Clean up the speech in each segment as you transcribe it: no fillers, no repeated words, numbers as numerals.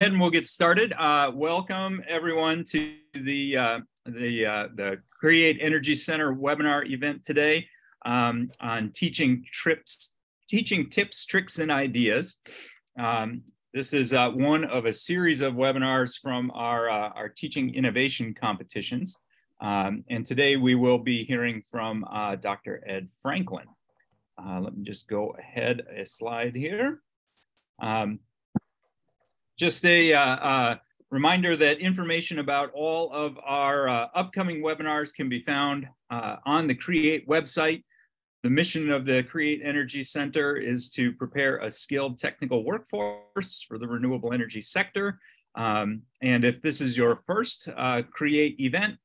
And we'll get started. Welcome everyone to the Create Energy Center webinar event today on teaching tips, tricks, and ideas. This is one of a series of webinars from our teaching innovation competitions. And today we will be hearing from Dr. Ed Franklin. Let me just go ahead a slide here. Just a reminder that information about all of our upcoming webinars can be found on the Create website. The mission of the Create Energy Center is to prepare a skilled technical workforce for the renewable energy sector. And if this is your first Create event,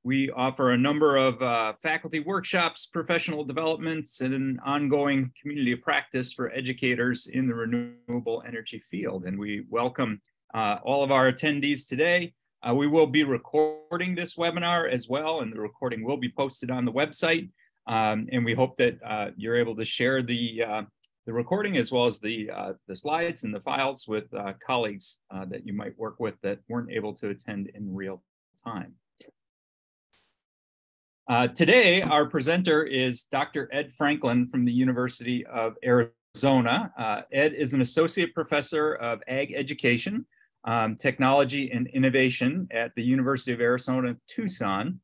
we offer a number of faculty workshops, professional developments, and an ongoing community of practice for educators in the renewable energy field. And we welcome all of our attendees today. We will be recording this webinar as well, and the recording will be posted on the website. And we hope that you're able to share the recording as well as the slides and the files with colleagues that you might work with that weren't able to attend in real time. Today, our presenter is Dr. Ed Franklin from the University of Arizona. Ed is an associate professor of ag education, technology, and innovation at the University of Arizona, Tucson.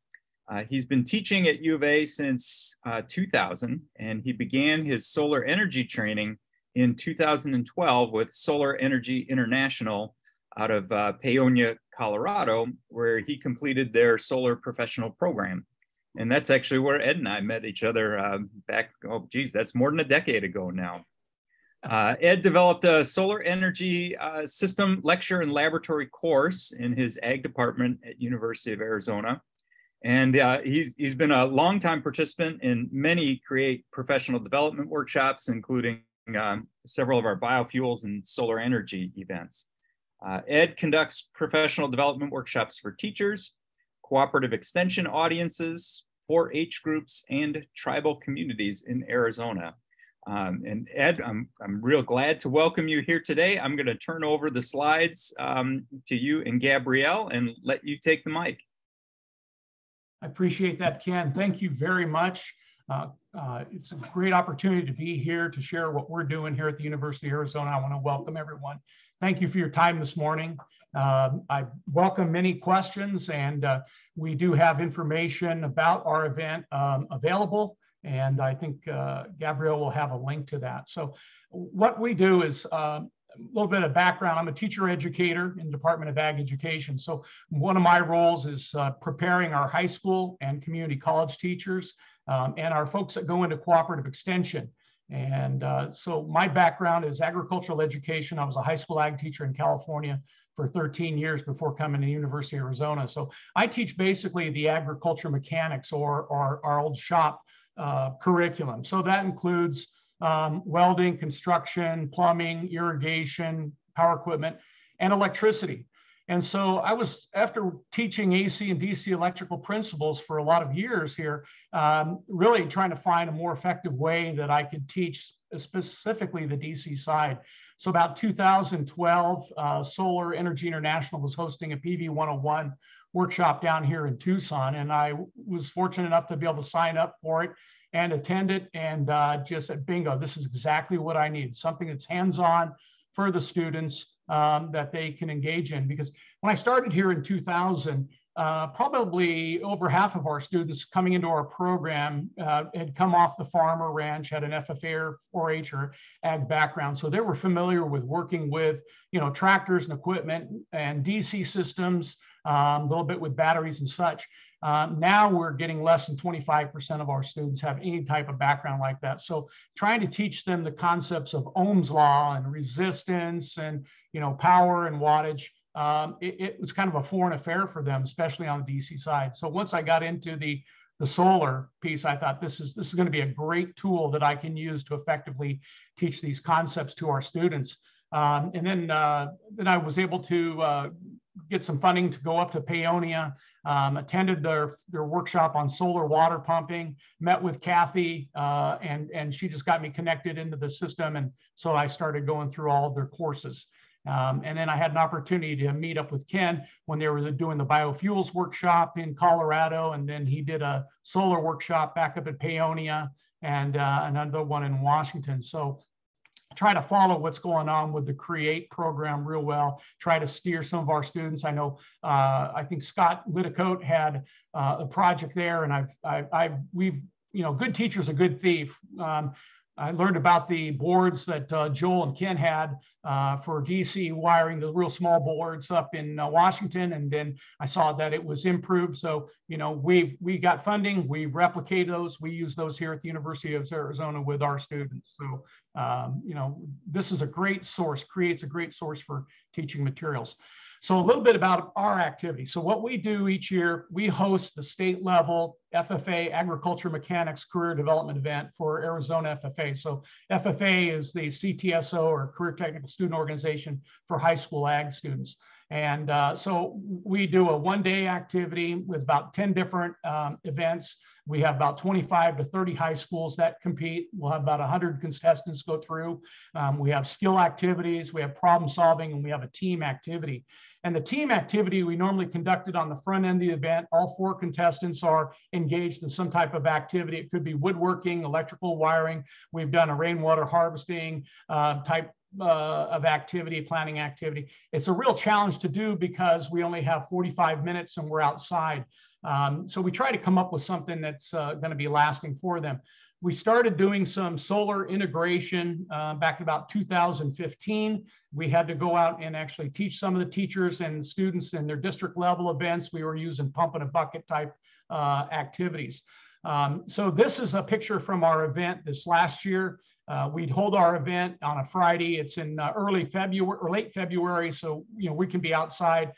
He's been teaching at U of A since 2000, and he began his solar energy training in 2012 with Solar Energy International out of Paonia, Colorado, where he completed their solar professional program. And that's actually where Ed and I met each other back, oh geez, that's more than a decade ago now. Ed developed a solar energy system lecture and laboratory course in his ag department at University of Arizona. And he's been a longtime participant in many Create professional development workshops, including several of our biofuels and solar energy events. Ed conducts professional development workshops for teachers, cooperative extension audiences, 4-H groups, and tribal communities in Arizona. And Ed, I'm real glad to welcome you here today. I'm going to turn over the slides to you and Gabrielle and let you take the mic. I appreciate that, Ken. Thank you very much. It's a great opportunity to be here to share what we're doing here at the University of Arizona. I want to welcome everyone. Thank you for your time this morning. I welcome many questions, and we do have information about our event available, and I think Gabrielle will have a link to that. So what we do is a little bit of background. I'm a teacher educator in the Department of Ag Education. So one of my roles is preparing our high school and community college teachers and our folks that go into cooperative extension. And so my background is agricultural education. I was a high school ag teacher in California for 13 years before coming to the University of Arizona. So I teach basically the agriculture mechanics or our old shop curriculum. So that includes welding, construction, plumbing, irrigation, power equipment, and electricity. And so I was, after teaching AC and DC electrical principles for a lot of years here, really trying to find a more effective way that I could teach specifically the DC side. So about 2012, Solar Energy International was hosting a PV 101 workshop down here in Tucson. And I was fortunate enough to be able to sign up for it and attend it, and just said, bingo, this is exactly what I need, something that's hands-on for the students that they can engage in. Because when I started here in 2000, probably over half of our students coming into our program had come off the farm or ranch, had an FFA or 4-H or ag background. So they were familiar with working with, tractors and equipment and DC systems, a little bit with batteries and such. Now we're getting less than 25% of our students have any type of background like that. So trying to teach them the concepts of Ohm's law and resistance and, power and wattage, it was kind of a foreign affair for them, especially on the DC side. So once I got into the solar piece, I thought this is going to be a great tool that I can use to effectively teach these concepts to our students. And then I was able to get some funding to go up to Paonia, attended their workshop on solar water pumping, met with Kathy, and she just got me connected into the system. And so I started going through all of their courses. And then I had an opportunity to meet up with Ken when they were doing the biofuels workshop in Colorado. And then he did a solar workshop back up at Paonia and another one in Washington. So try to follow what's going on with the CREATE program real well, try to steer some of our students. I know, I think Scott Litticoat had a project there, and we've, good teacher's a good thief. I learned about the boards that Joel and Ken had for DC wiring, the real small boards up in Washington, and then I saw that it was improved. So, we got funding, we've replicated those, we use those here at the University of Arizona with our students. So, this is a great source, creates a great source for teaching materials. So a little bit about our activity. So what we do each year, we host the state level FFA Agriculture Mechanics Career Development event for Arizona FFA. So FFA is the CTSO, or Career Technical Student Organization for high school ag students. And so we do a one-day activity with about 10 different events. We have about 25 to 30 high schools that compete. We'll have about 100 contestants go through. We have skill activities, we have problem solving, and we have a team activity. And the team activity we normally conducted on the front end of the event. All 4 contestants are engaged in some type of activity. It could be woodworking, electrical wiring. We've done a rainwater harvesting type of activity, planning activity. It's a real challenge to do because we only have 45 minutes and we're outside. So we try to come up with something that's going to be lasting for them. We started doing some solar integration back in about 2015. We had to go out and actually teach some of the teachers and students in their district level events. We were using pump in a bucket type activities. So this is a picture from our event this last year. We'd hold our event on a Friday. It's in early February or late February, so we can be outside.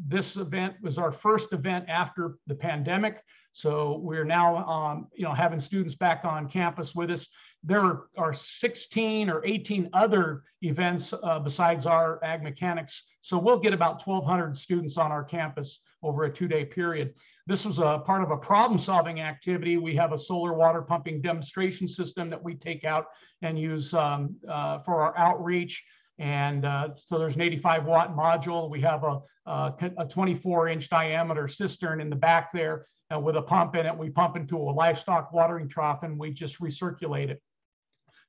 This event was our first event after the pandemic, so we're now having students back on campus with us. There are 16 or 18 other events besides our ag mechanics, so we'll get about 1,200 students on our campus over a 2-day period. This was a part of a problem-solving activity. We have a solar water pumping demonstration system that we take out and use for our outreach. And so there's an 85-watt module. We have a 24-inch diameter cistern in the back there with a pump in it. We pump into a livestock watering trough and we just recirculate it.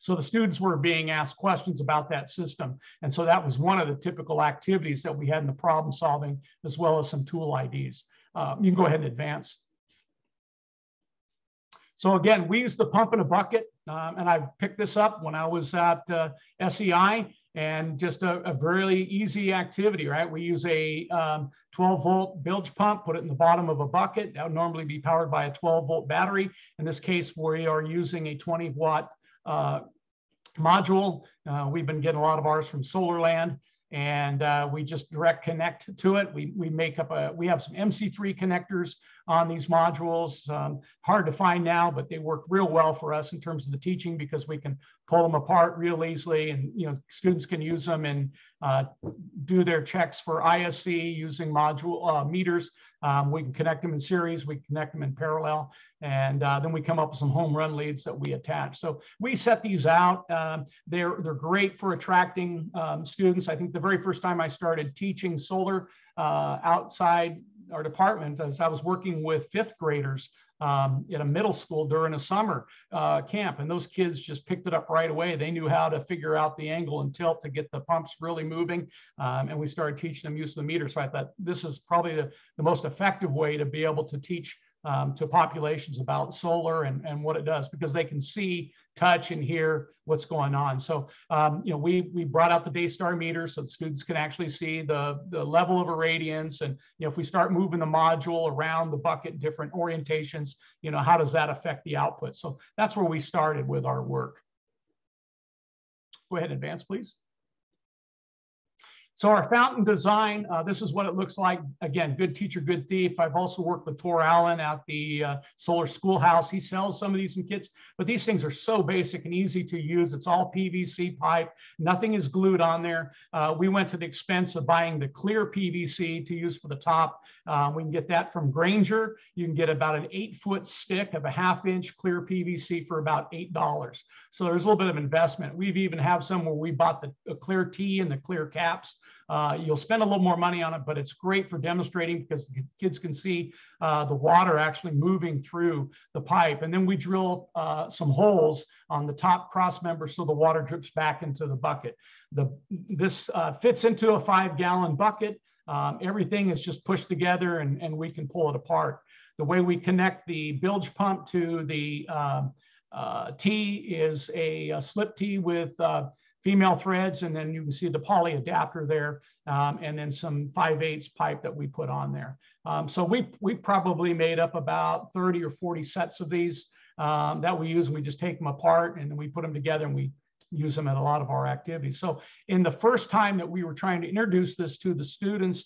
So the students were being asked questions about that system. And so that was one of the typical activities that we had in the problem solving, as well as some tool IDs. You can go ahead and advance. So again, we use the pump in a bucket, and I picked this up when I was at SEI, and just a very easy activity, right? We use a 12-volt bilge pump, put it in the bottom of a bucket. That would normally be powered by a 12-volt battery. In this case, we are using a 20-watt module. We've been getting a lot of ours from Solarland. And we just direct connect to it. We have some MC3 connectors on these modules. Hard to find now, but they work real well for us in terms of the teaching because we can pull them apart real easily, and students can use them and do their checks for ISC using module meters. We can connect them in series, we can connect them in parallel, and then we come up with some home run leads that we attach. So we set these out. They're great for attracting students. I think the very first time I started teaching solar outside our department, as I was working with 5th graders in a middle school during a summer camp, and those kids just picked it up right away. They knew how to figure out the angle and tilt to get the pumps really moving, and we started teaching them use of the meter. So I thought this is probably the most effective way to be able to teach to populations about solar and what it does, because they can see, touch, and hear what's going on. So, we brought out the Daystar meter so the students can actually see the level of irradiance. And, if we start moving the module around the bucket, different orientations, how does that affect the output? So that's where we started with our work. Go ahead and advance, please. So our fountain design, this is what it looks like. Again, good teacher, good thief. I've also worked with Tor Allen at the Solar Schoolhouse. He sells some of these in kits, but these things are so basic and easy to use. It's all PVC pipe. Nothing is glued on there. We went to the expense of buying the clear PVC to use for the top. We can get that from Granger. You can get about an 8-foot stick of a 1/2-inch clear PVC for about $8. So there's a little bit of investment. We've even have some where we bought the clear tee and the clear caps. You'll spend a little more money on it, but it's great for demonstrating because the kids can see the water actually moving through the pipe. And then we drill some holes on the top cross member so the water drips back into the bucket. This fits into a 5-gallon bucket. Everything is just pushed together and we can pull it apart. The way we connect the bilge pump to the tee is a slip tee with female threads, and then you can see the poly adapter there, and then some 5/8 pipe that we put on there. So we probably made up about 30 or 40 sets of these that we use, and we just take them apart and then we put them together and we use them at a lot of our activities. So in the first time that we were trying to introduce this to the students,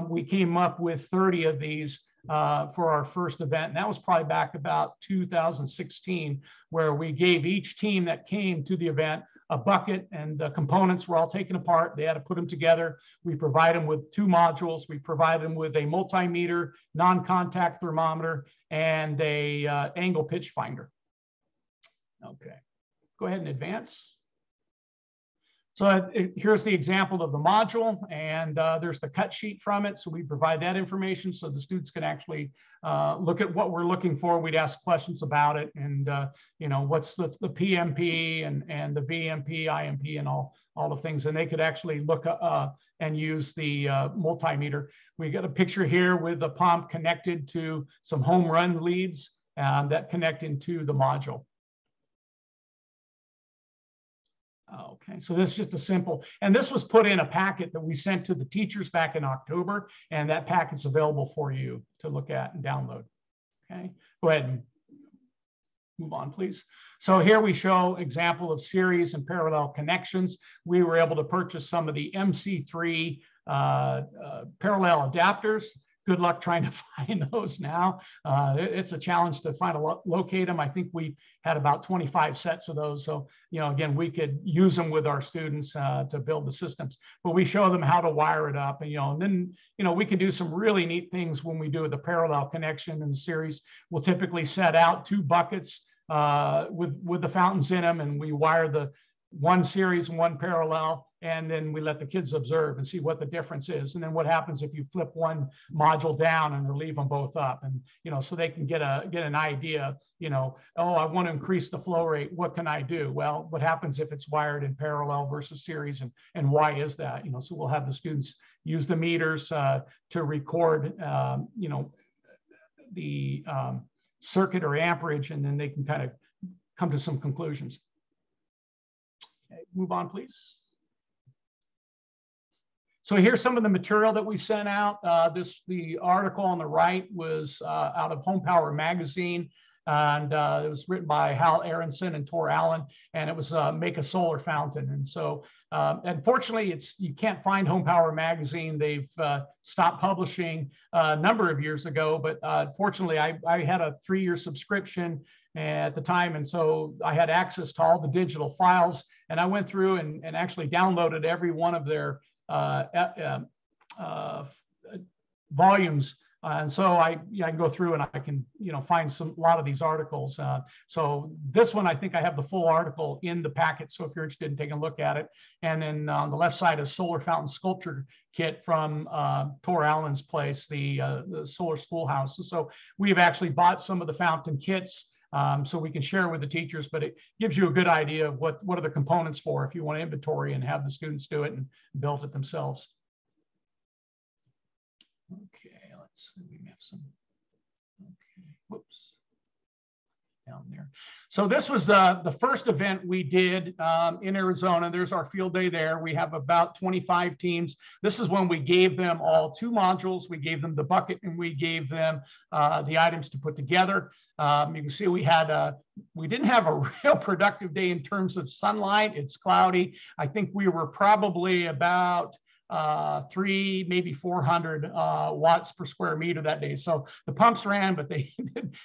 we came up with 30 of these for our first event. And that was probably back about 2016, where we gave each team that came to the event a bucket, and the components were all taken apart. They had to put them together. We provide them with 2 modules. We provide them with a multimeter, non-contact thermometer, and a angle pitch finder. Okay, go ahead and advance. So here's the example of the module, and there's the cut sheet from it. So we provide that information so the students can actually look at what we're looking for. We'd ask questions about it, and you know, what's the PMP and the VMP, IMP, and all the things. And they could actually look and use the multimeter. We got a picture here with the pump connected to some home run leads that connect into the module. Okay, so this is just a simple, and this was put in a packet that we sent to the teachers back in October, and that packet's available for you to look at and download. Okay, go ahead and move on, please. So here we show example of series and parallel connections. We were able to purchase some of the MC3 parallel adapters. Good luck trying to find those now. It's a challenge to locate them. I think we had about 25 sets of those. So, you know, again, we could use them with our students to build the systems, but we show them how to wire it up, and, you know, and then, you know, we can do some really neat things when we do the parallel connection in the series. We'll typically set out 2 buckets with the fountains in them, and we wire the one series and one parallel, and then we let the kids observe and see what the difference is. And then what happens if you flip one module down and leave them both up, and, you know, so they can get an idea, you know, oh, I want to increase the flow rate. What can I do? Well, what happens if it's wired in parallel versus series, and why is that? You know, so we'll have the students use the meters to record, you know, the circuit or amperage, and then they can kind of come to some conclusions. Okay, move on, please. So here's some of the material that we sent out. The article on the right was out of Home Power Magazine, and it was written by Hal Aronson and Tor Allen, and it was Make a Solar Fountain. And so, unfortunately, you can't find Home Power Magazine. They've stopped publishing a number of years ago, but fortunately, I had a 3-year subscription at the time, and so I had access to all the digital files, and I went through and actually downloaded every one of their volumes, and so I can go through and I can, you know, find a lot of these articles. So this one, I think I have the full article in the packet, so if you're interested in taking a look at it. And then on the left side is Solar Fountain Sculpture Kit from Tor Allen's place, the Solar Schoolhouse. And so we've actually bought some of the fountain kits, so we can share with the teachers, but it gives you a good idea of what are the components for if you want to inventory and have the students do it and build it themselves. Okay, let's see, we have some, okay, whoops, down there. So this was the first event we did in Arizona. There's our field day there. We have about 25 teams. This is when we gave them all 2 modules. We gave them the bucket, and we gave them the items to put together. You can see we didn't have a real productive day in terms of sunlight. It's cloudy. I think we were probably about 3, maybe 400 watts per square meter that day. So the pumps ran, but they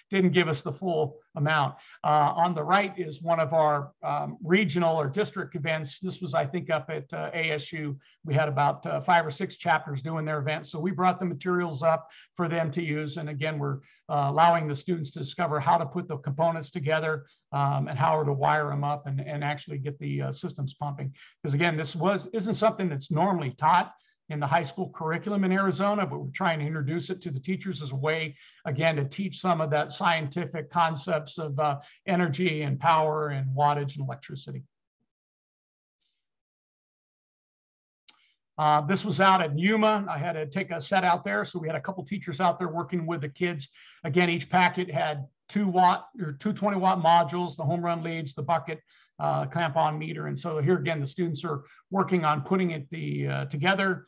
didn't give us the full amount. On the right is one of our regional or district events. This was, I think, up at ASU. We had about 5 or 6 chapters doing their events. So we brought the materials up for them to use. And again, we're allowing the students to discover how to put the components together and how to wire them up and actually get the systems pumping. Because again, this isn't something that's normally taught in the high school curriculum in Arizona, but we're trying to introduce it to the teachers as a way, again, to teach some of that scientific concepts of energy and power and wattage and electricity. This was out at Yuma. I had to take a set out there. So we had a couple teachers out there working with the kids. Again, each packet had 2 watt or 220 watt modules, the home run leads, the bucket, clamp on meter. And so here again, the students are working on putting it together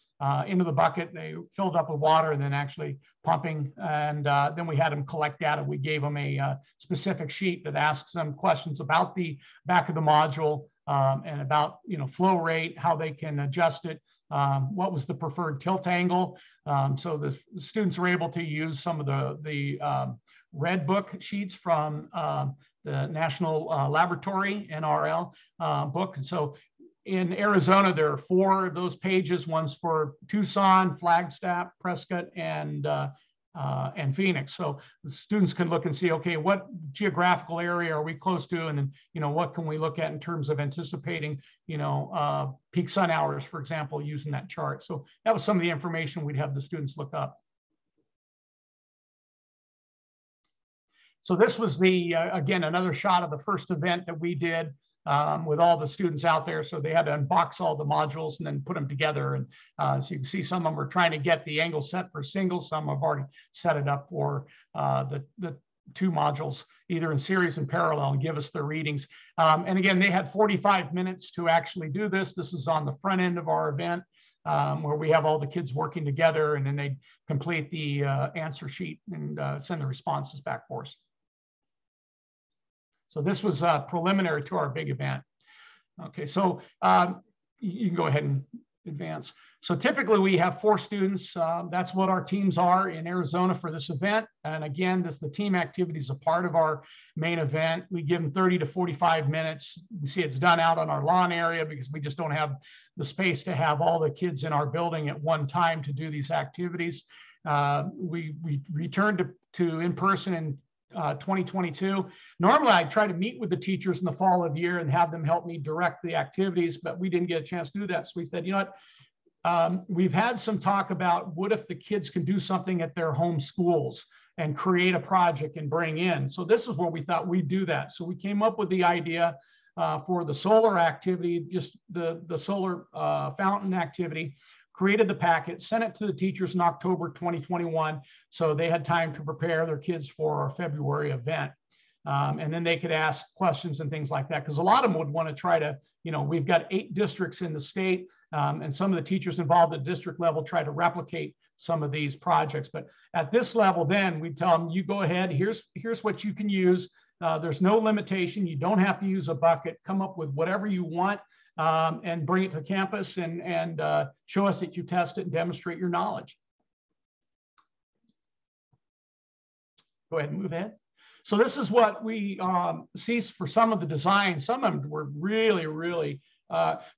into the bucket. They filled up with water and then actually pumping. And then we had them collect data. We gave them a specific sheet that asks them questions about the back of the module and about flow rate, how they can adjust it. What was the preferred tilt angle? So the students were able to use some of the red book sheets from the National Laboratory NRL book. And so in Arizona, there are 4 of those pages. One's for Tucson, Flagstaff, Prescott, and Phoenix. So the students can look and see, okay, what geographical area are we close to? And then, what can we look at in terms of anticipating, peak sun hours, for example, using that chart. So that was some of the information we'd have the students look up. So this was again, another shot of the first event that we did with all the students out there. So they had to unbox all the modules and then put them together. And so you can see some of them are trying to get the angle set for single. Some have already set it up for the 2 modules, either in series and parallel, and give us their readings. And again, they had 45 minutes to actually do this. This is on the front end of our event where we have all the kids working together, and then they complete the answer sheet and send the responses back for us. So this was preliminary to our big event. Okay, so you can go ahead and advance. So typically we have 4 students. That's what our teams are in Arizona for this event. And again, the team activity is a part of our main event. We give them 30 to 45 minutes. You see it's done out on our lawn area because we just don't have the space to have all the kids in our building at one time to do these activities. We returned to in-person in 2022. Normally, I try to meet with the teachers in the fall of the year and have them help me direct the activities, but we didn't get a chance to do that. So we said, we've had some talk about what if the kids can do something at their home schools and create a project and bring in. So this is where we thought we'd do that. So we came up with the idea for the solar activity, just the solar fountain activity. Created the packet, sent it to the teachers in October 2021, so they had time to prepare their kids for our February event. And then they could ask questions and things like that, because a lot of them would want to try to, we've got 8 districts in the state, and some of the teachers involved at district level try to replicate some of these projects. But at this level, then we tell them, you go ahead, here's what you can use. There's no limitation. You don't have to use a bucket. Come up with whatever you want. And bring it to campus and show us that you test it and demonstrate your knowledge. Go ahead and move ahead. So this is what we see for some of the designs. Some of them were really, really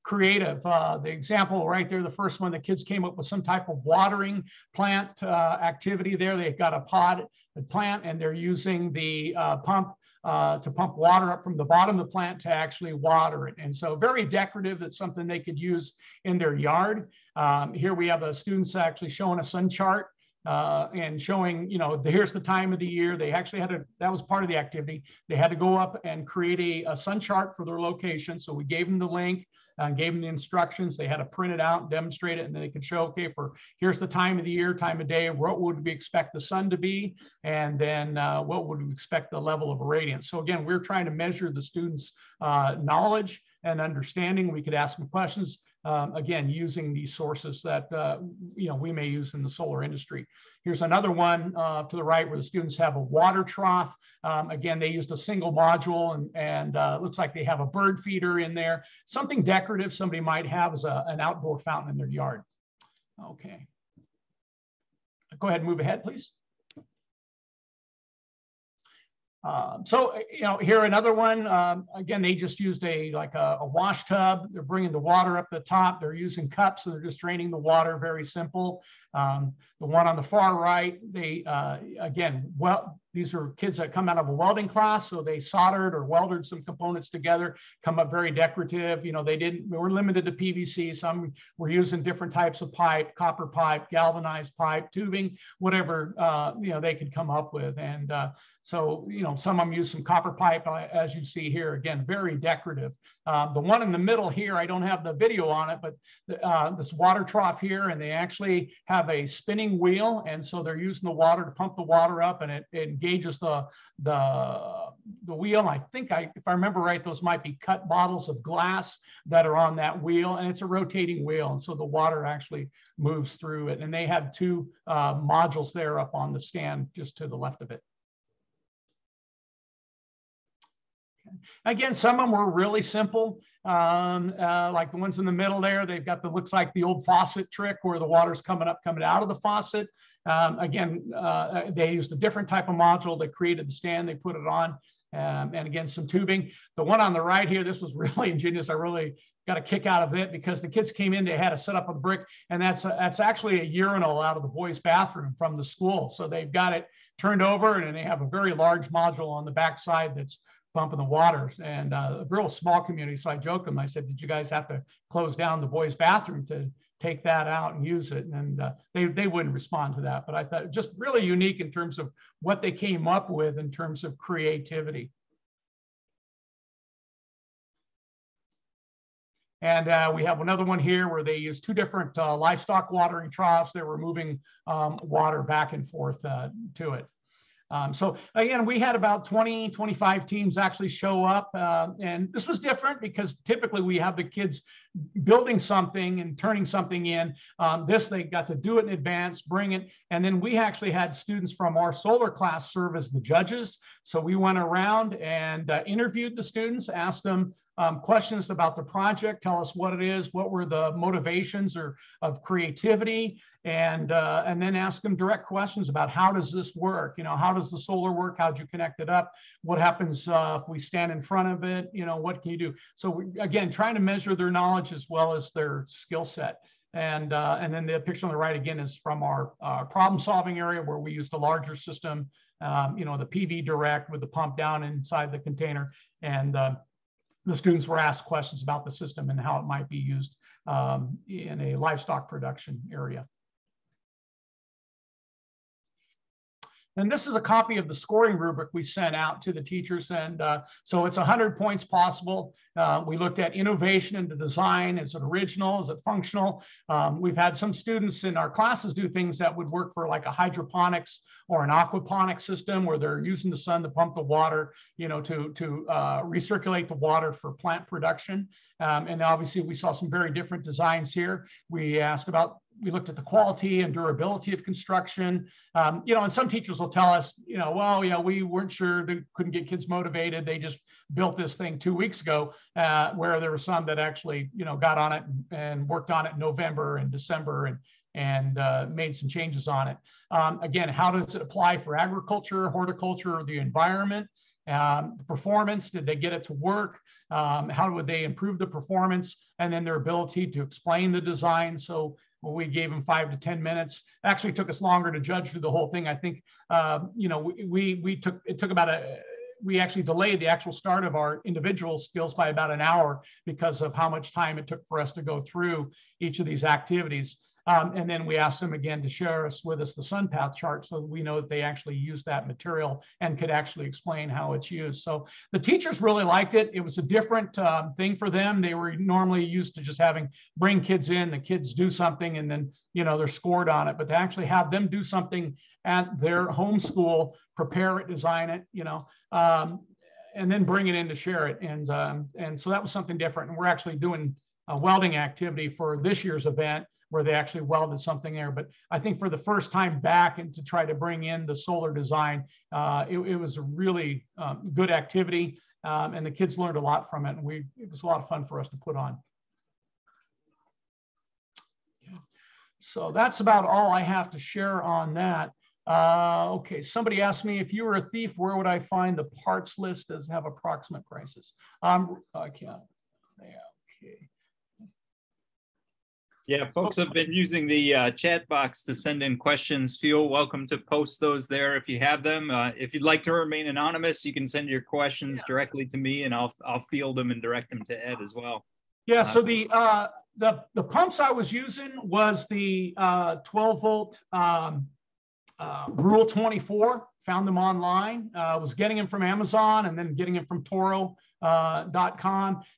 creative. The example right there, the first one, the kids came up with some type of watering plant activity there. They've got a plant, and they're using the pump to pump water up from the bottom of the plant to actually water it. And so very decorative. It's something they could use in their yard. Here we have students actually showing a sun chart and showing, here's the time of the year. They actually that was part of the activity. They had to go up and create a sun chart for their location. So we gave them the link and gave them the instructions. They had to print it out and demonstrate it, and then they could show, okay, here's the time of the year, time of day, what would we expect the sun to be, and then what would we expect the level of radiance. So again, we're trying to measure the students' knowledge and understanding. We could ask them questions, again, using these sources that we may use in the solar industry. Here's another one to the right where the students have a water trough. Again, they used a single module, and it looks like they have a bird feeder in there. Something decorative somebody might have as an outdoor fountain in their yard. Okay. Go ahead and move ahead, please. So, you know, here another one, again, they just used a wash tub. They're bringing the water up the top. They're using cups, so they're just draining the water, very simple. The one on the far right, they, again, well, these are kids that come out of a welding class, so they soldered or welded some components together, come up very decorative. You know, they were limited to PVC. Some were using different types of pipe, copper pipe, galvanized pipe, tubing, whatever, you know, they could come up with. And so, you know, some of them use some copper pipe, as you see here, again, very decorative. The one in the middle here, I don't have the video on it, but this water trough here, and they actually have a spinning wheel. And so they're using the water to pump the water up, and it engages the wheel. I think, if I remember right, those might be cut bottles of glass that are on that wheel, and it's a rotating wheel. And so the water actually moves through it. And they have two modules there up on the stand just to the left of it. Again, some of them were really simple, like the ones in the middle there. They've got the, looks like the old faucet trick where the water's coming out of the faucet. Again, they used a different type of module. They created the stand, they put it on, and again, some tubing. The one on the right here, this was really ingenious. I really got a kick out of it because the kids came in, they had to set up a brick, and that's actually a urinal out of the boys' bathroom from the school. So they've got it turned over, and they have a very large module on the backside that's pumping the water, and a real small community. So I joked them. I said, did you guys have to close down the boys' bathroom to take that out and use it? And they wouldn't respond to that. But I thought just really unique in terms of what they came up with in terms of creativity. And we have another one here where they use two different livestock watering troughs. They were moving water back and forth to it. So again, we had about 20, 25 teams actually show up. And this was different because typically we have the kids building something and turning something in. They got to do it in advance, bring it. And then we actually had students from our solar class serve as the judges. So we went around and interviewed the students, asked them questions about the project, tell us what it is, what were the motivations of creativity, and then ask them direct questions about how does this work? You know, how does the solar work? How'd you connect it up? What happens if we stand in front of it? You know, what can you do? So again, trying to measure their knowledge as well as their skill set. And then the picture on the right again is from our problem solving area where we used a larger system, you know, the PV direct with the pump down inside the container. And the students were asked questions about the system and how it might be used in a livestock production area. And this is a copy of the scoring rubric we sent out to the teachers. And so it's 100 points possible. We looked at innovation in the design. Is it original? Is it functional? We've had some students in our classes do things that would work for like a hydroponics or an aquaponics system where they're using the sun to pump the water, you know, to recirculate the water for plant production. And obviously we saw some very different designs here. We looked at the quality and durability of construction. You know, and some teachers will tell us, you know, well, yeah, we weren't sure, they couldn't get kids motivated. They just built this thing 2 weeks ago, where there were some that actually, you know, got on it and worked on it in November and December and made some changes on it. Again, how does it apply for agriculture, horticulture, or the environment? The performance, did they get it to work? How would they improve the performance? And then their ability to explain the design. So we gave them 5 to 10 minutes. Actually took us longer to judge through the whole thing. I think, you know, we actually delayed the actual start of our individual skills by about an hour because of how much time it took for us to go through each of these activities. And then we asked them again to share with us the sun path chart so that we know that they actually used that material and could actually explain how it's used. So the teachers really liked it. It was a different thing for them. They were normally used to just bring kids in, the kids do something, and then, you know, they're scored on it. But to actually have them do something at their home school, prepare it, design it, you know, and then bring it in to share it. And so that was something different. And we're actually doing a welding activity for this year's event, where they actually welded something there. But I think for the first time back and to try to bring in the solar design, it was a really good activity. And the kids learned a lot from it. And it was a lot of fun for us to put on. So that's about all I have to share on that. Okay, somebody asked me, if you were a thief, where would I find the parts list? Does it have approximate prices? I can't. Yeah, okay. Yeah, folks have been using the chat box to send in questions. Feel welcome to post those there if you have them. If you'd like to remain anonymous, you can send your questions directly to me, and I'll field them and direct them to Ed as well. Yeah. So the pumps I was using was the 12 volt Rule 24. Found them online. Was getting them from Amazon and then getting them from Toro.com.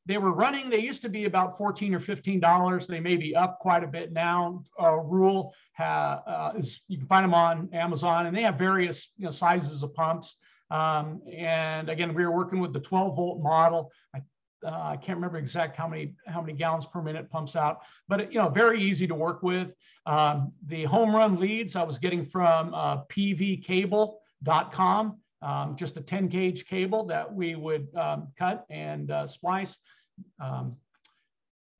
They were running. They used to be about $14 or $15. They may be up quite a bit now. Rule is, you can find them on Amazon, and they have various sizes of pumps. And again, we were working with the 12 volt model. I can't remember exact how many gallons per minute pumps out, but very easy to work with. The home run leads I was getting from pvcable.com, just a 10 gauge cable that we would cut and splice.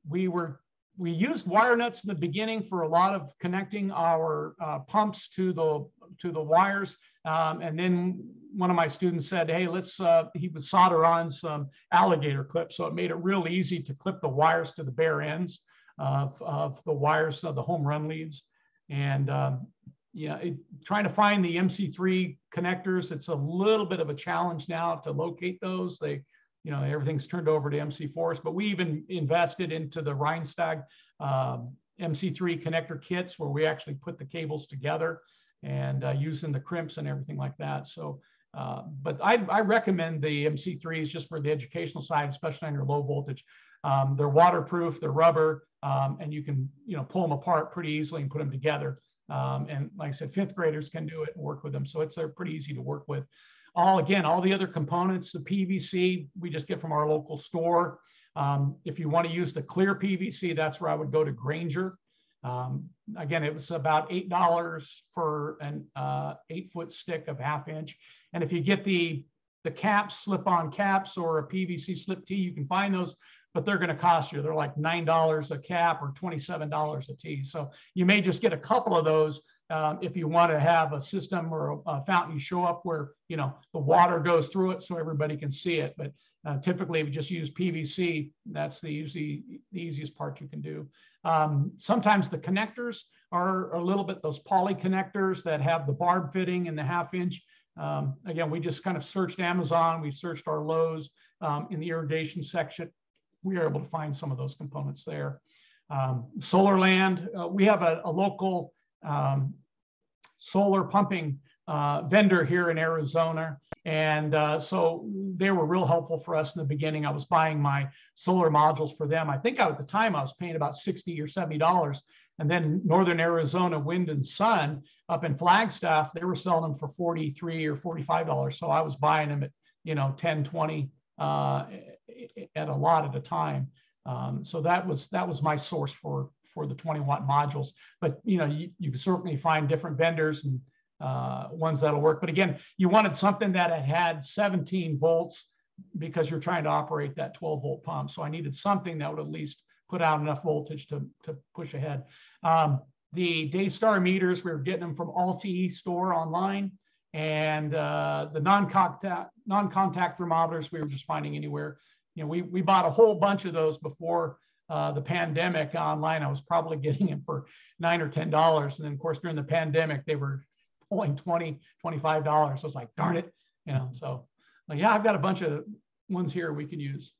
We used wire nuts in the beginning for a lot of connecting our pumps to the wires. And then one of my students said, hey, he would solder on some alligator clips. So it made it real easy to clip the wires to the bare ends of the wires of the home run leads. And trying to find the MC3 connectors, it's a little bit of a challenge now to locate those. Everything's turned over to MC4s, but we even invested into the Rheinstag MC3 connector kits where we actually put the cables together and using the crimps and everything like that. So, but I recommend the MC3s just for the educational side, especially on your low voltage. They're waterproof, they're rubber, and you can pull them apart pretty easily and put them together. And like I said, fifth graders can do it and work with them. So they're pretty easy to work with. All the other components, the PVC, we just get from our local store. If you want to use the clear PVC, that's where I would go to Granger. Again, it was about $8 for an 8-foot stick of 1/2 inch. And if you get the caps, slip-on caps, or a PVC slip tee, you can find those, but they're going to cost you. They're like $9 a cap or $27 a tee. So you may just get a couple of those if you want to have a system or a fountain you show up where the water goes through it so everybody can see it. But typically, if you just use PVC, that's the easiest part you can do. Sometimes the connectors are a little bit those poly connectors that have the barb fitting and the 1/2 inch. Again, we just kind of searched Amazon. We searched our Lowe's in the irrigation section. We were able to find some of those components there. Solarland, we have a local solar pumping vendor here in Arizona. And so they were real helpful for us in the beginning. I was buying my solar modules for them. I think at the time I was paying about $60 or $70. And then Northern Arizona Wind and Sun up in Flagstaff, they were selling them for $43 or $45. So I was buying them at 10, 20 at a lot at a time. So that was my source for the 20-watt modules. But you can certainly find different vendors and ones that'll work. But again, you wanted something that had 17 volts because you're trying to operate that 12-volt pump. So I needed something that would at least put out enough voltage to push ahead. The Daystar meters, we were getting them from Alti store online. And the non-contact thermometers, we were just finding anywhere. We bought a whole bunch of those before the pandemic online. I was probably getting them for $9 or $10. And then of course, during the pandemic, they were pulling $20, $25. So I was like, darn it. So yeah, I've got a bunch of ones here we can use.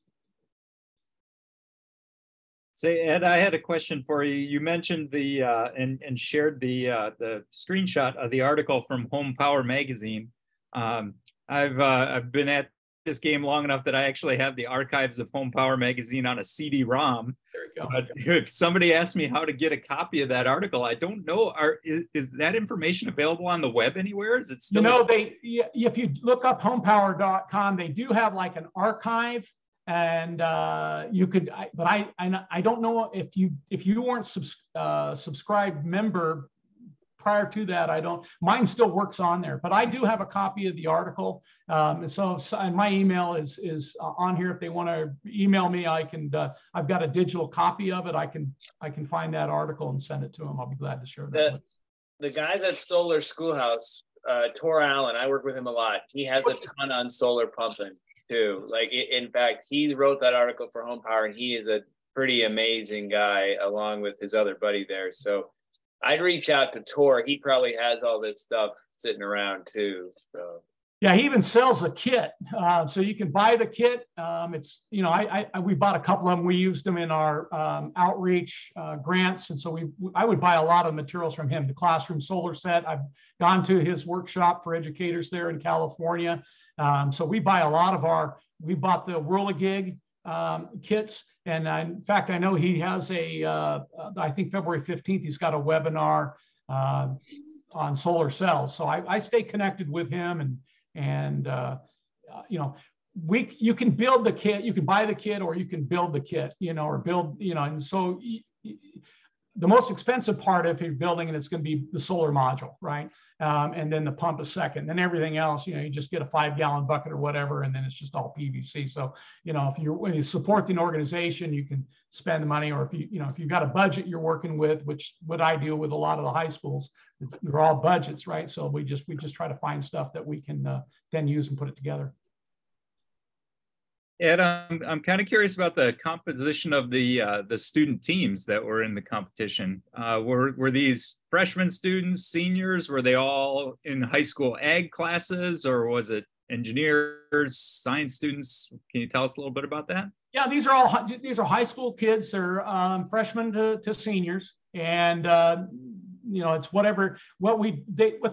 Say, Ed, I had a question for you. You mentioned the and shared the screenshot of the article from Home Power Magazine. I've been at this game long enough that I actually have the archives of Home Power Magazine on a CD-ROM. There you go. But if somebody asked me how to get a copy of that article, I don't know. Is that information available on the web anywhere? Is it still? If you look up homepower.com, they do have like an archive. And you could, but I don't know if you weren't subscribed member prior to that, I don't, mine still works on there, but I do have a copy of the article. And my email is on here. If they want to email me, I can, I've got a digital copy of it. I can find that article and send it to them. I'll be glad to share that. The guys at Solar Schoolhouse, Tor Allen, I work with him a lot. He has a ton on solar pumping too. Like, in fact, he wrote that article for Home Power, and he is a pretty amazing guy along with his other buddy there. So I'd reach out to Tor. He probably has all this stuff sitting around too. So. Yeah, he even sells a kit, so you can buy the kit. It's, you know, we bought a couple of them. We used them in our outreach grants, and so I would buy a lot of materials from him. The classroom solar set. I've gone to his workshop for educators there in California. So we buy a lot of we bought the Whirligig kits, and in fact, I know he has I think February 15th, he's got a webinar on solar cells. So I stay connected with him, and you know, you can build the kit, you can buy the kit, or you can build the kit, you know, or build, you know, and so the most expensive part, if you're building it, it's going to be the solar module, right? And then the pump a second, then everything else, you know, you just get a 5-gallon bucket or whatever, and then it's just all PVC. So, you know, when you support an organization, you can spend the money, or if you've got a budget you're working with, which what I deal with a lot of the high schools, they're all budgets, right? So we just try to find stuff that we can then use and put it together. Ed, I'm kind of curious about the composition of the student teams that were in the competition. Were these freshman students, seniors? Were they all in high school ag classes, or was it engineers, science students? Can you tell us a little bit about that? Yeah, these are high school kids. They're freshmen to seniors, and you know, it's whatever what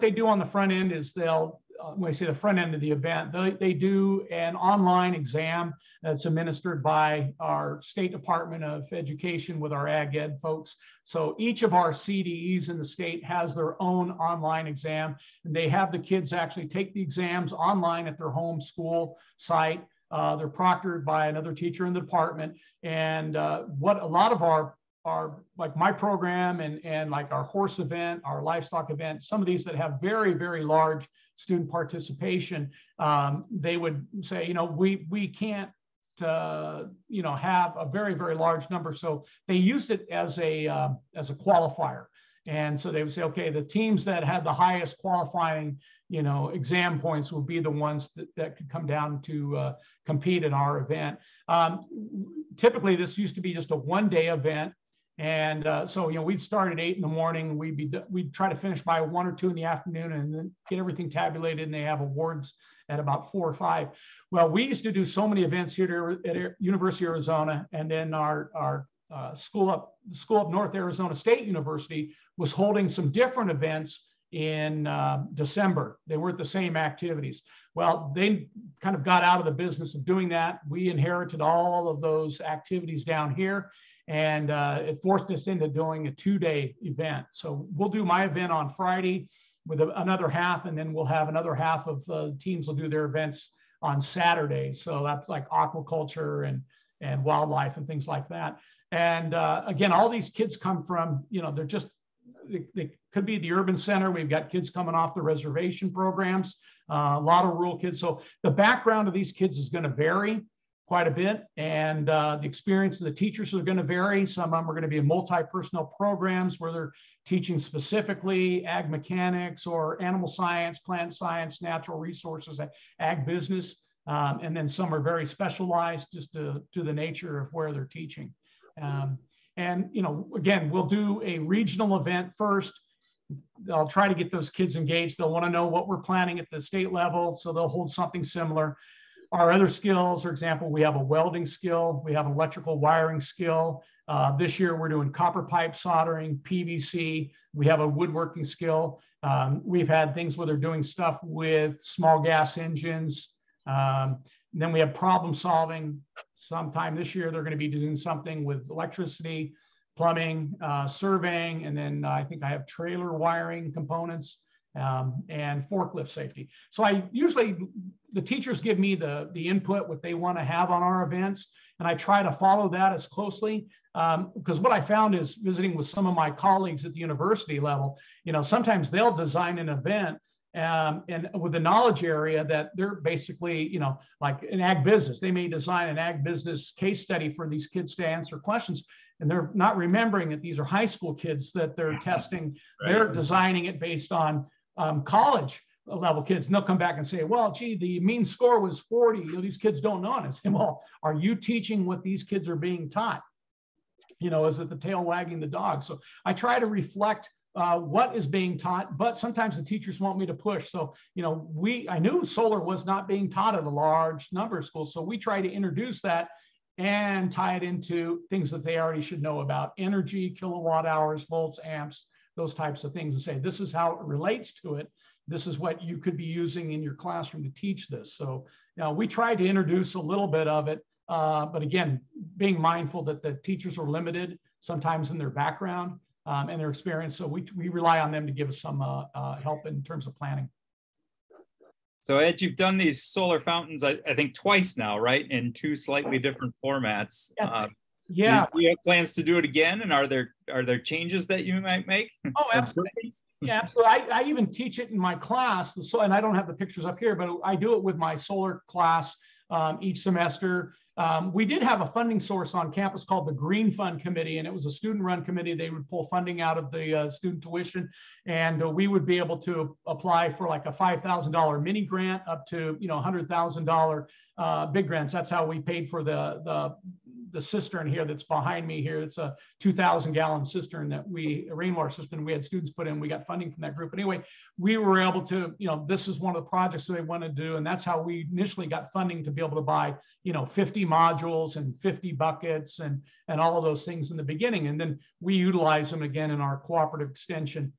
they do on the front end is they'll. When I say the front end of the event, they do an online exam that's administered by our State Department of Education with our ag ed folks. So each of our CDEs in the state has their own online exam, and they have the kids actually take the exams online at their home school site. They're proctored by another teacher in the department. And what a lot of our like my program and like our horse event, our livestock event, some of these that have very, very large student participation, they would say, you know, we can't, you know, have a very, very large number. So they used it as a qualifier. And so they would say, okay, the teams that had the highest qualifying, you know, exam points will be the ones that could come down to compete in our event. Typically, this used to be just a one-day event. And so, you know, we'd start at 8 in the morning. We'd try to finish by 1 or 2 in the afternoon, and then get everything tabulated. And they have awards at about 4 or 5. Well, we used to do so many events here at University of Arizona, and then our school up North Arizona State University was holding some different events in December. They weren't the same activities. Well, they kind of got out of the business of doing that. We inherited all of those activities down here. And it forced us into doing a 2-day event. So we'll do my event on Friday with another half, and then we'll have another half of teams will do their events on Saturday. So that's like aquaculture and wildlife and things like that. And again, all these kids come from, you know, they could be the urban center. We've got kids coming off the reservation programs, a lot of rural kids. So the background of these kids is going to vary quite a bit, and the experience of the teachers are going to vary. Some of them are going to be in multi-personnel programs where they're teaching specifically ag mechanics or animal science, plant science, natural resources, ag business, and then some are very specialized just to the nature of where they're teaching. And you know, again, we'll do a regional event first. I'll try to get those kids engaged. They'll want to know what we're planning at the state level, so they'll hold something similar. Our other skills, for example, we have a welding skill, we have an electrical wiring skill. This year we're doing copper pipe soldering, PVC. We have a woodworking skill. We've had things where they're doing stuff with small gas engines. Then we have problem solving. Sometime this year they're going to be doing something with electricity, plumbing, surveying, and then I think I have trailer wiring components. And forklift safety. So the teachers give me the input, what they want to have on our events. And I try to follow that as closely, because what I found is visiting with some of my colleagues at the university level, sometimes they'll design an event and with the knowledge area that they're basically, like an ag business, they may design an ag business case study for these kids to answer questions. And they're not remembering that these are high school kids that they're testing. Right. They're designing it based on college level kids. And they'll come back and say, well, gee, the mean score was 40. These kids don't know. And I say, well, are you teaching what these kids are being taught? Is it the tail wagging the dog? So I try to reflect what is being taught, but sometimes the teachers want me to push. So, I knew solar was not being taught at a large number of schools. So we try to introduce that and tie it into things that they already should know about: energy, kilowatt hours, volts, amps, those types of things, and say, this is how it relates to it. This is what you could be using in your classroom to teach this. So, we try to introduce a little bit of it, but again, being mindful that the teachers are limited sometimes in their background and their experience. So we rely on them to give us some help in terms of planning. So Ed, you've done these solar fountains, I think twice now, right? In two slightly different formats. Yeah. Do you have plans to do it again? And are there changes that you might make? Oh, absolutely. Yeah, absolutely. I even teach it in my class. And I don't have the pictures up here, but I do it with my solar class each semester. We did have a funding source on campus called the Green Fund Committee, and it was a student-run committee. They would pull funding out of the student tuition, and we would be able to apply for like a $5,000 mini grant up to $100,000 big grants. That's how we paid for the cistern here that's behind me here. It's a 2,000-gallon cistern that a rainwater system we had students put in. We got funding from that group. Anyway, we were able to, this is one of the projects that they wanted to do, and that's how we initially got funding to be able to buy, 50 modules and 50 buckets and all of those things in the beginning. And then we utilize them again in our cooperative extension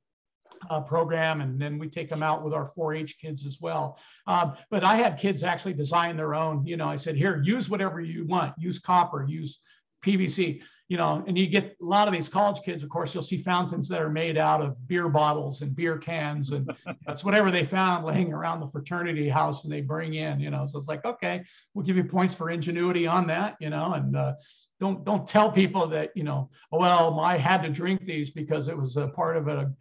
program, and then we take them out with our 4-H kids as well. But I had kids actually design their own. I said, here, use whatever you want. Use copper, use PVC. And you get a lot of these college kids, of course, you'll see fountains that are made out of beer bottles and beer cans, and that's whatever they found laying around the fraternity house and they bring in, so it's like, okay, we'll give you points for ingenuity on that, and don't tell people that, oh, well, I had to drink these because it was a part of an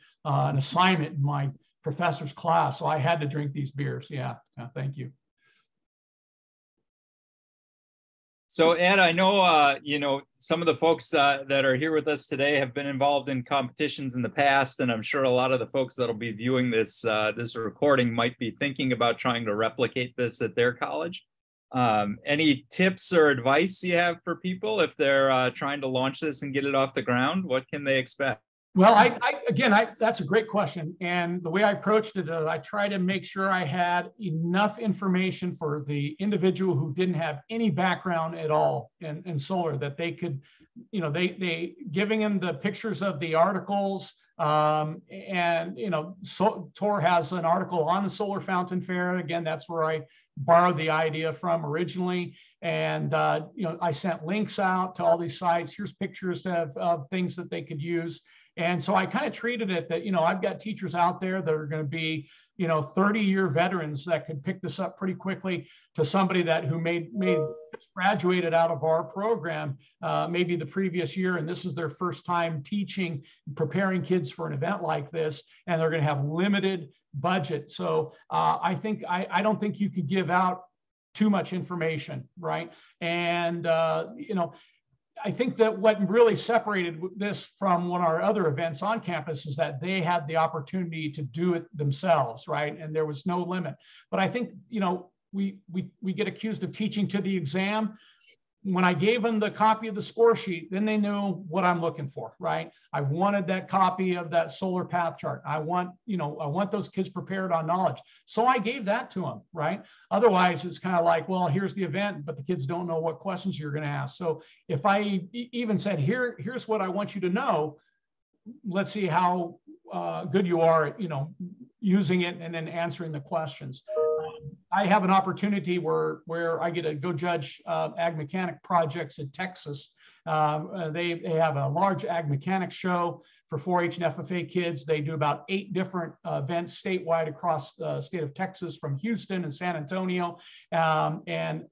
assignment in my professor's class, so I had to drink these beers. Yeah, thank you. So Ed, I know, some of the folks that are here with us today have been involved in competitions in the past, and I'm sure a lot of the folks that'll be viewing this recording might be thinking about trying to replicate this at their college. Any tips or advice you have for people if they're trying to launch this and get it off the ground? What can they expect? Well, that's a great question. And the way I approached it, I try to make sure I had enough information for the individual who didn't have any background at all in solar, that they could, they giving them the pictures of the articles. Tor has an article on the solar fountain fair. Again, that's where I borrowed the idea from originally. And, I sent links out to all these sites. Here's pictures of things that they could use. And so I kind of treated it that, I've got teachers out there that are going to be, 30-year veterans that could pick this up pretty quickly, to somebody who graduated out of our program maybe the previous year, and this is their first time teaching, preparing kids for an event like this, and they're going to have limited budget. So I don't think you could give out too much information, right? And I think that what really separated this from one of our other events on campus is that they had the opportunity to do it themselves, right? And there was no limit. But I think, we get accused of teaching to the exam. When I gave them the copy of the score sheet, then they knew what I'm looking for, right? I wanted that copy of that solar path chart. I want those kids prepared on knowledge. So I gave that to them, right? Otherwise, it's kind of like, well, here's the event, but the kids don't know what questions you're going to ask. So if I even said, here's what I want you to know, let's see how good you are at, using it and then answering the questions. I have an opportunity where I get to go judge ag mechanic projects in Texas. They have a large ag mechanic show for 4-H and FFA kids. They do about 8 different events statewide across the state of Texas, from Houston and San Antonio. And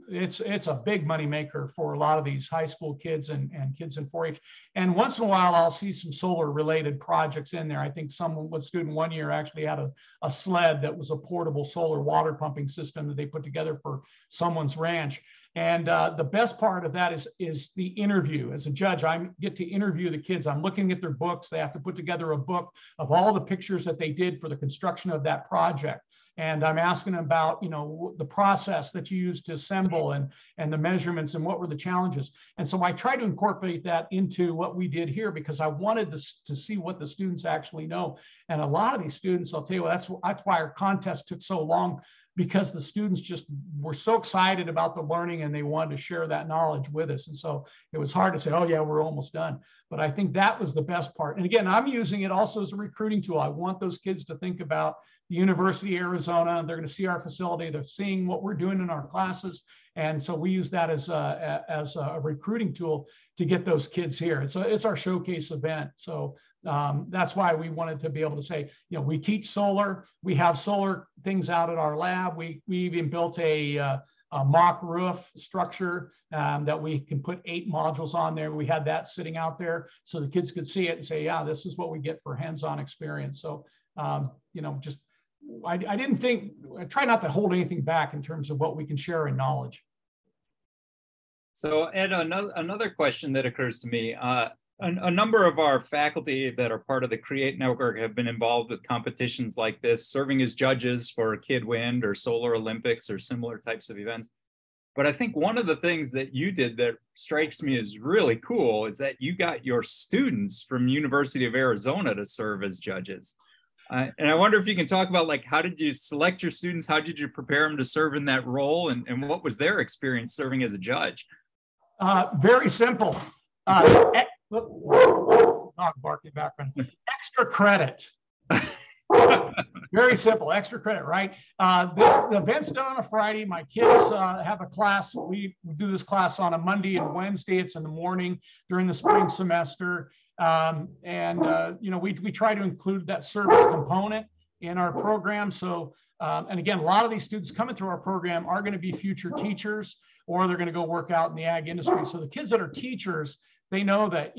it's a big money maker for a lot of these high school kids and kids in 4-H. And once in a while, I'll see some solar related projects in there. I think one student one year actually had a sled that was a portable solar water pumping system that they put together for someone's ranch. And the best part of that is the interview. As a judge, I get to interview the kids. I'm looking at their books. They have to put together a book of all the pictures that they did for the construction of that project. And I'm asking them about, the process that you used to assemble and the measurements and what were the challenges. And so I try to incorporate that into what we did here, because I wanted to see what the students actually know. And a lot of these students, I'll tell you, that's why our contest took so long, because the students just were so excited about the learning and they wanted to share that knowledge with us. And so it was hard to say, oh yeah, we're almost done. But I think that was the best part. And again, I'm using it also as a recruiting tool. I want those kids to think about the University of Arizona, and they're going to see our facility. They're seeing what we're doing in our classes. And so we use that as a recruiting tool to get those kids here. It's our showcase event. So that's why we wanted to be able to say, we teach solar. We have solar things out at our lab. We even built a mock roof structure that we can put 8 modules on there. We had that sitting out there so the kids could see it and say, yeah, this is what we get for hands-on experience. So, I try not to hold anything back in terms of what we can share in knowledge. So Ed, another question that occurs to me, a number of our faculty that are part of the CREATE network have been involved with competitions like this, serving as judges for KidWind or Solar Olympics or similar types of events. But I think one of the things that you did that strikes me as really cool is that you got your students from University of Arizona to serve as judges. And I wonder if you can talk about, like, how did you select your students? How did you prepare them to serve in that role? And what was their experience serving as a judge? Very simple. Dog barking background. Extra credit. Very simple. Extra credit, right? The event's done on a Friday. My kids have a class. We do this class on a Monday and Wednesday. It's in the morning during the spring semester. We try to include that service component in our program. So, and again, a lot of these students coming through our program are going to be future teachers, or they're going to go work out in the ag industry. So the kids that are teachers, they know that,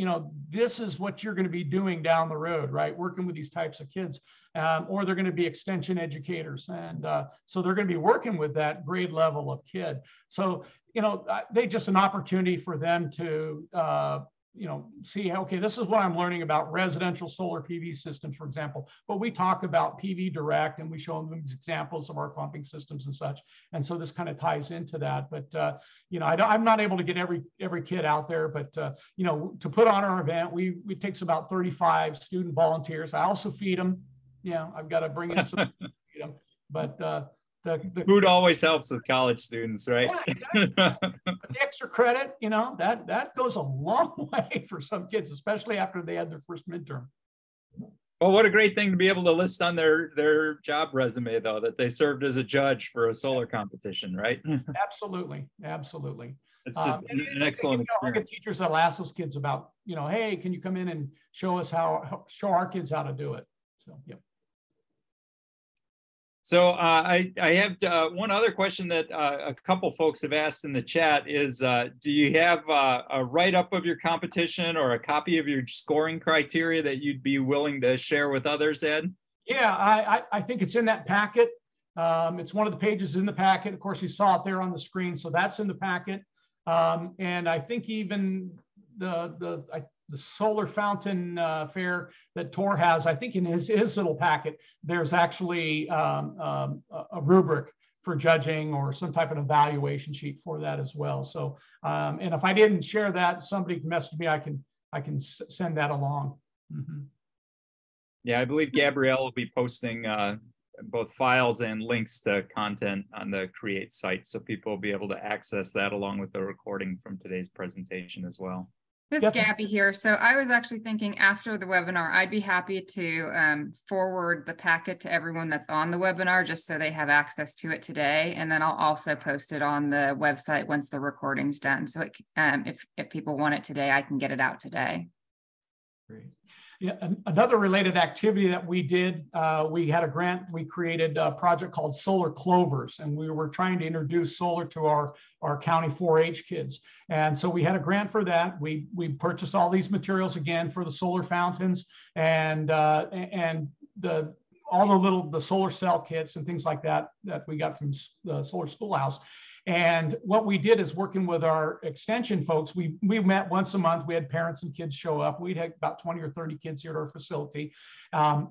this is what you're going to be doing down the road, right? Working with these types of kids, or they're going to be extension educators. And so they're going to be working with that grade level of kid. So, they just an opportunity for them to, see, okay, this is what I'm learning about residential solar PV systems, for example. But we talk about PV Direct and we show them examples of our pumping systems and such. And so this kind of ties into that. But, I'm not able to get every kid out there, but, to put on our event, it takes about 35 student volunteers. I also feed them. I've got to bring in some, but, the food always helps with college students, right? Yeah, exactly. The extra credit, that goes a long way for some kids, especially after they had their first midterm. Well, what a great thing to be able to list on their job resume, though, that they served as a judge for a solar competition, right? Absolutely, absolutely. It's just an excellent experience. I get teachers that'll ask those kids about, hey, can you come in and show our kids how to do it? So, yeah. So I have one other question that a couple folks have asked in the chat is, do you have a write-up of your competition or a copy of your scoring criteria that you'd be willing to share with others, Ed? Yeah, I think it's in that packet. It's one of the pages in the packet. Of course, you saw it there on the screen, so that's in the packet. And I think even the solar fountain fair that Tor has, I think in his little packet, there's actually a rubric for judging or some type of evaluation sheet for that as well. So, and if I didn't share that, somebody can message me, I can send that along. Mm-hmm. Yeah, I believe Gabrielle will be posting both files and links to content on the CREATE site, so people will be able to access that along with the recording from today's presentation as well. This is Gabby here. So I was actually thinking after the webinar, I'd be happy to forward the packet to everyone that's on the webinar, just so they have access to it today. And then I'll also post it on the website once the recording's done. So if people want it today, I can get it out today. Great. Yeah, another related activity that we did, we had a grant, we created a project called Solar Clovers, and we were trying to introduce solar to our county 4-H kids. And so we had a grant for that. We purchased all these materials again for the solar fountains and all the solar cell kits and things like that that we got from the Solar Schoolhouse. And what we did is working with our extension folks, we met once a month. We had parents and kids show up. We'd had about 20 or 30 kids here at our facility.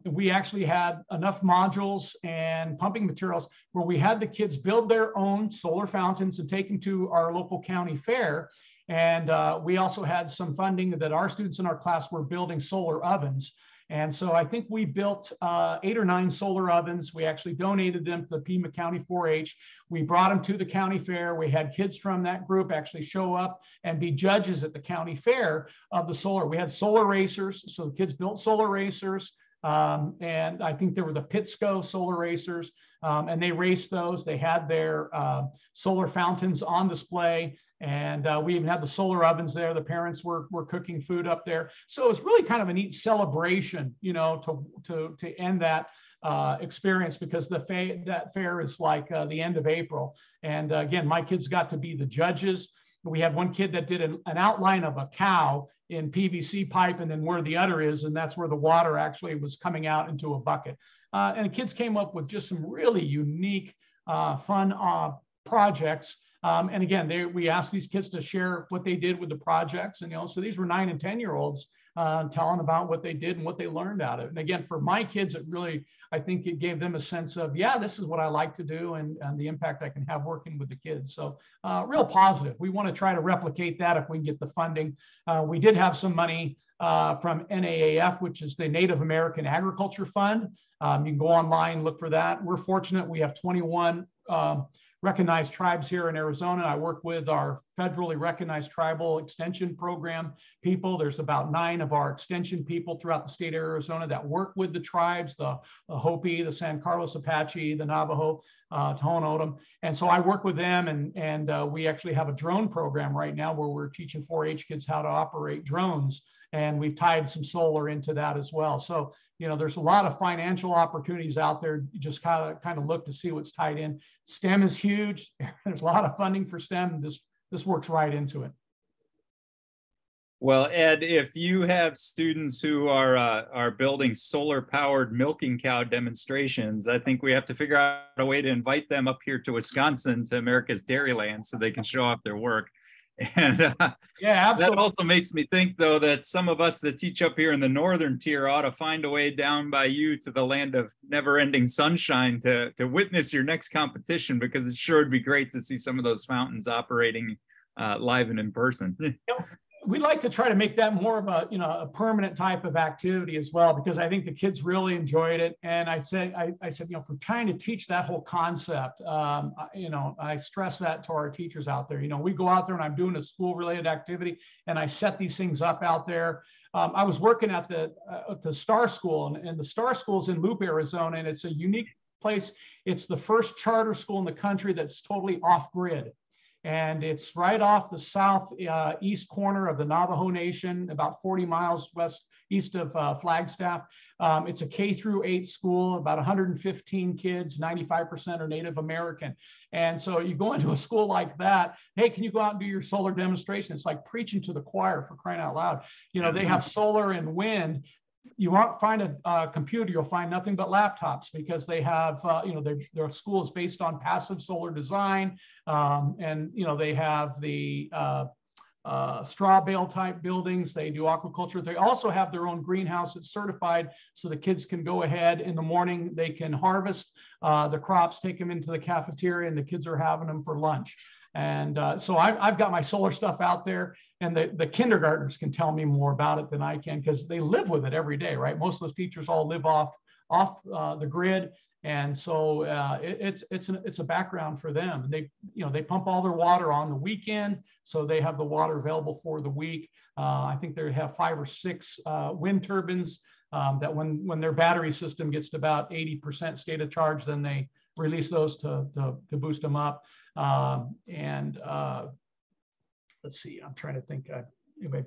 We actually had enough modules and pumping materials where we had the kids build their own solar fountains and take them to our local county fair. And we also had some funding that our students in our class were building solar ovens. And so I think we built 8 or 9 solar ovens. We actually donated them to the Pima County 4-H. We brought them to the county fair. We had kids from that group actually show up and be judges at the county fair of the solar. We had solar racers. So the kids built solar racers. And I think there were the Pittsco solar racers, and they raced those. They had their solar fountains on display. And we even had the solar ovens there. The parents were cooking food up there. So it was really kind of a neat celebration, you know, to end that experience, because that fair is like the end of April. And again, my kids got to be the judges. We had one kid that did an outline of a cow in PVC pipe and then where the udder is, and that's where the water actually was coming out into a bucket. And the kids came up with just some really unique, fun projects. And again, we asked these kids to share what they did with the projects. And, you know, so these were 9 and 10-year-olds telling about what they did and what they learned out of it. And again, for my kids, it really, I think it gave them a sense of, yeah, this is what I like to do and the impact I can have working with the kids. So real positive. We want to try to replicate that if we can get the funding. We did have some money from NAAF, which is the Native American Agriculture Fund. You can go online, look for that. We're fortunate. We have 21 recognized tribes here in Arizona. I work with our federally recognized tribal extension program people. There's about 9 of our extension people throughout the state of Arizona that work with the tribes, the Hopi, the San Carlos Apache, the Navajo, Tohono O'odham. And so I work with them, and we actually have a drone program right now where we're teaching 4-H kids how to operate drones. And we've tied some solar into that as well. So, you know, there's a lot of financial opportunities out there. You just kind of look to see what's tied in. STEM is huge. There's a lot of funding for STEM. This works right into it. Well, Ed, if you have students who are building solar-powered milking cow demonstrations, I think we have to figure out a way to invite them up here to Wisconsin, to America's Dairyland, so they can show off their work. And yeah, absolutely. That also makes me think, though, that some of us that teach up here in the northern tier ought to find a way down by you to the land of never-ending sunshine to witness your next competition, because it sure would be great to see some of those fountains operating live and in person. We like to try to make that more of a permanent type of activity as well, because I think the kids really enjoyed it. And I said, for trying to teach that whole concept, I stress that to our teachers out there. We go out there and I'm doing a school related activity and I set these things up out there. I was working at the Star School, and the Star School is in Loop, Arizona, and it's a unique place. It's the first charter school in the country that's totally off grid. And it's right off the southeast corner of the Navajo Nation, about 40 miles east of Flagstaff. It's a K-8 school, about 115 kids, 95% are Native American. And so you go into a school like that, hey, can you go out and do your solar demonstration? It's like preaching to the choir, for crying out loud. They have solar and wind. You won't find a computer, you'll find nothing but laptops, because they have, their school is based on passive solar design. And they have the straw bale type buildings. They do aquaculture. They also have their own greenhouse that's certified, so the kids can go ahead in the morning, they can harvest the crops, take them into the cafeteria, and the kids are having them for lunch. And so I've got my solar stuff out there, and the kindergartners can tell me more about it than I can, because they live with it every day, right? Most of those teachers all live off the grid. And so it's a background for them. And they pump all their water on the weekend, so they have the water available for the week. I think they have 5 or 6 wind turbines that when their battery system gets to about 80% state of charge, then they release those to boost them up. Let's see, I'm trying to think. Anyway,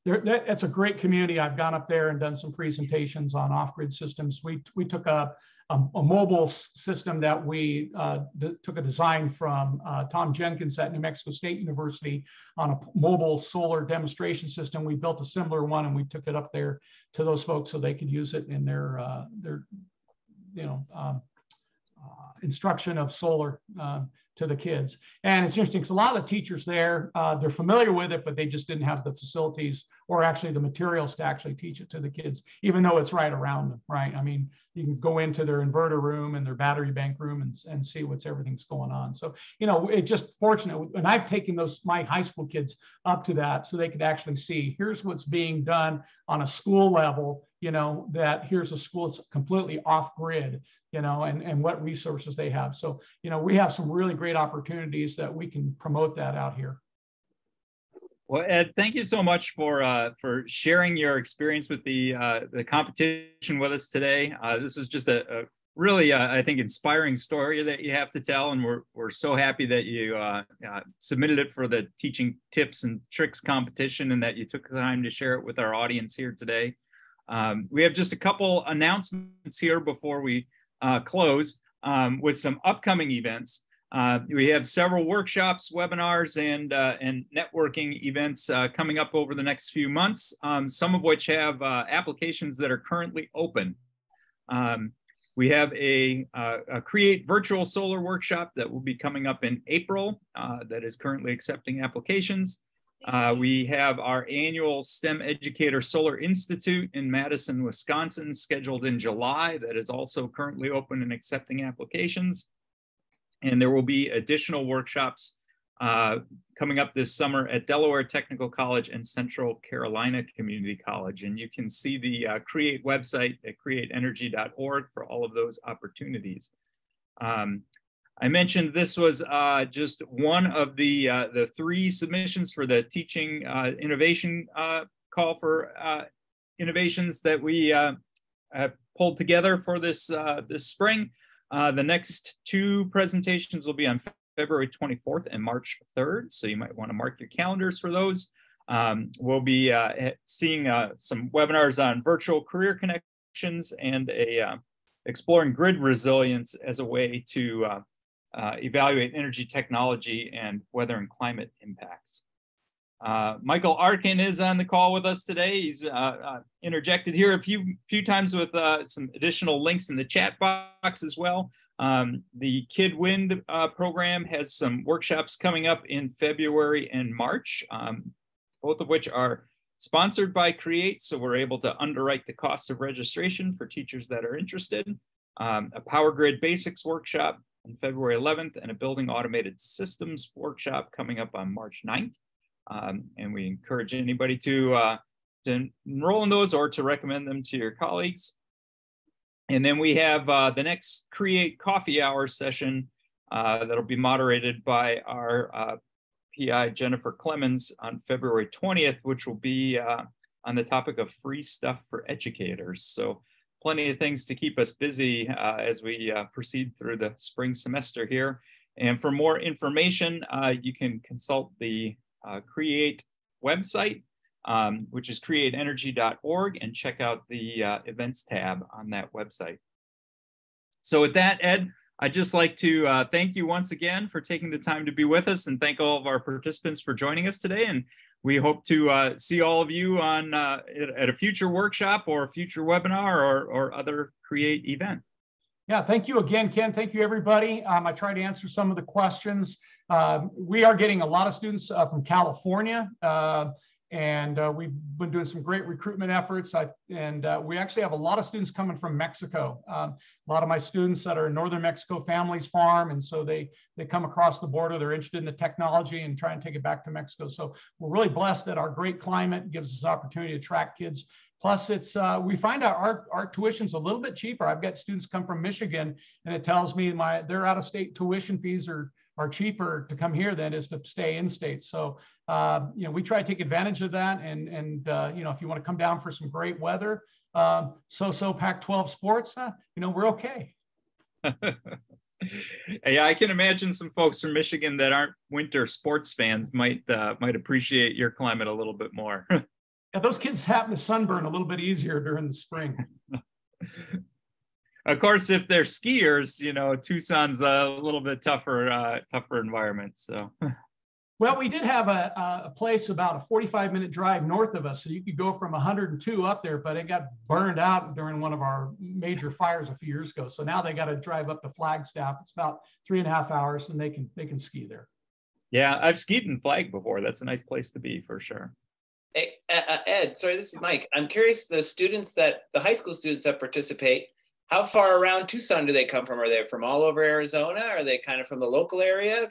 it's a great community. I've gone up there and done some presentations on off-grid systems. We took a mobile system that we took a design from Tom Jenkins at New Mexico State University on a mobile solar demonstration system. We built a similar one and we took it up there to those folks so they could use it in their instruction of solar to the kids. And it's interesting because a lot of the teachers there, they're familiar with it, but they just didn't have the facilities or actually the materials to actually teach it to the kids, even though it's right around them, right? I mean, you can go into their inverter room and their battery bank room and see everything's going on. So, it's just fortunate. And I've taken my high school kids up to that so they could actually see, here's what's being done on a school level, that here's a school that's completely off grid, and what resources they have. So, we have some really great opportunities that we can promote that out here. Well, Ed, thank you so much for sharing your experience with the competition with us today. This is just a really, I think, inspiring story that you have to tell, and we're so happy that you submitted it for the Teaching Tips and Tricks competition, and that you took the time to share it with our audience here today. We have just a couple announcements here before we close with some upcoming events. We have several workshops, webinars, and networking events coming up over the next few months, some of which have applications that are currently open. We have a Create Virtual Solar Workshop that will be coming up in April that is currently accepting applications. We have our annual STEM Educator Solar Institute in Madison, Wisconsin, scheduled in July, that is also currently open and accepting applications. And there will be additional workshops coming up this summer at Delaware Technical College and Central Carolina Community College. And you can see the Create website at createenergy.org for all of those opportunities. I mentioned this was just one of the 3 submissions for the Teaching Innovation Call for Innovations that we have pulled together for this spring. The next 2 presentations will be on February 24th and March 3rd, so you might want to mark your calendars for those. We'll be seeing some webinars on virtual career connections and exploring grid resilience as a way to evaluate energy technology and weather and climate impacts. Michael Arkin is on the call with us today. He's interjected here a few times with some additional links in the chat box as well. The Kid Wind program has some workshops coming up in February and March, both of which are sponsored by Create, so we're able to underwrite the cost of registration for teachers that are interested. A Power Grid Basics workshop on February 11th, and a Building Automated Systems workshop coming up on March 9th. And we encourage anybody to enroll in those or to recommend them to your colleagues. And then we have the next Create Coffee Hour session that'll be moderated by our PI Jennifer Clemens on February 20th, which will be on the topic of free stuff for educators. So plenty of things to keep us busy as we proceed through the spring semester here. And for more information, you can consult the Create website, which is createenergy.org, and check out the events tab on that website. So with that, Ed, I'd just like to thank you once again for taking the time to be with us, and thank all of our participants for joining us today. And we hope to see all of you on at a future workshop or a future webinar or other Create event. Yeah, thank you again, Ken. Thank you, everybody. I tried to answer some of the questions. We are getting a lot of students from California, and we've been doing some great recruitment efforts. We actually have a lot of students coming from Mexico. A lot of my students that are in northern Mexico, families farm, and so they come across the border. They're interested in the technology and try and take it back to Mexico. So we're really blessed that our great climate gives us an opportunity to attract kids. Plus, it's we find out our tuition's a little bit cheaper. I've got students come from Michigan, and it tells me their out-of-state tuition fees are cheaper to come here than it is to stay in state. So we try to take advantage of that. And if you want to come down for some great weather, Pac-12 sports, we're okay. Yeah, I can imagine some folks from Michigan that aren't winter sports fans might appreciate your climate a little bit more. Yeah, those kids happen to sunburn a little bit easier during the spring. Of course, if they're skiers, you know, Tucson's a little bit tougher environment. So, well, we did have a place about a 45-minute drive north of us, so you could go from 102 up there, but it got burned out during one of our major fires a few years ago. So now they got to drive up to Flagstaff. It's about 3.5 hours, and they can ski there. Yeah, I've skied in Flag before. That's a nice place to be for sure. Hey, Ed, sorry, this is Mike. I'm curious, the high school students that participate, how far around Tucson do they come from? Are they from all over Arizona? Are they kind of from the local area?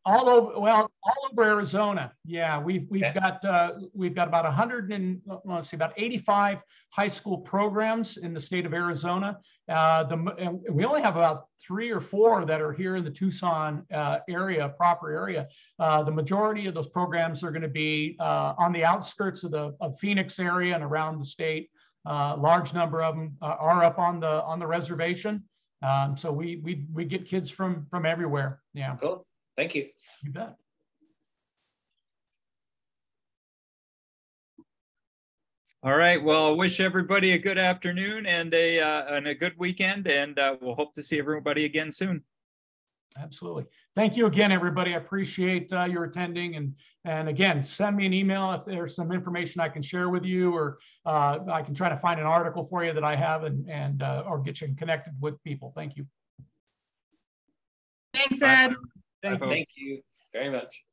All over Arizona. Yeah, we've got about 100 and let's see, about 85 high school programs in the state of Arizona. And we only have about 3 or 4 that are here in the Tucson proper area. The majority of those programs are going to be on the outskirts of Phoenix area and around the state. Large number of them are up on the reservation. So we get kids from everywhere. Yeah. Cool. Thank you. You bet. All right. Well, wish everybody a good afternoon and a good weekend, and we'll hope to see everybody again soon. Absolutely. Thank you again, everybody. I appreciate your attending. And again, send me an email if there's some information I can share with you, or I can try to find an article for you that I have and or get you connected with people. Thank you. Thanks, Ed. Thank you very much.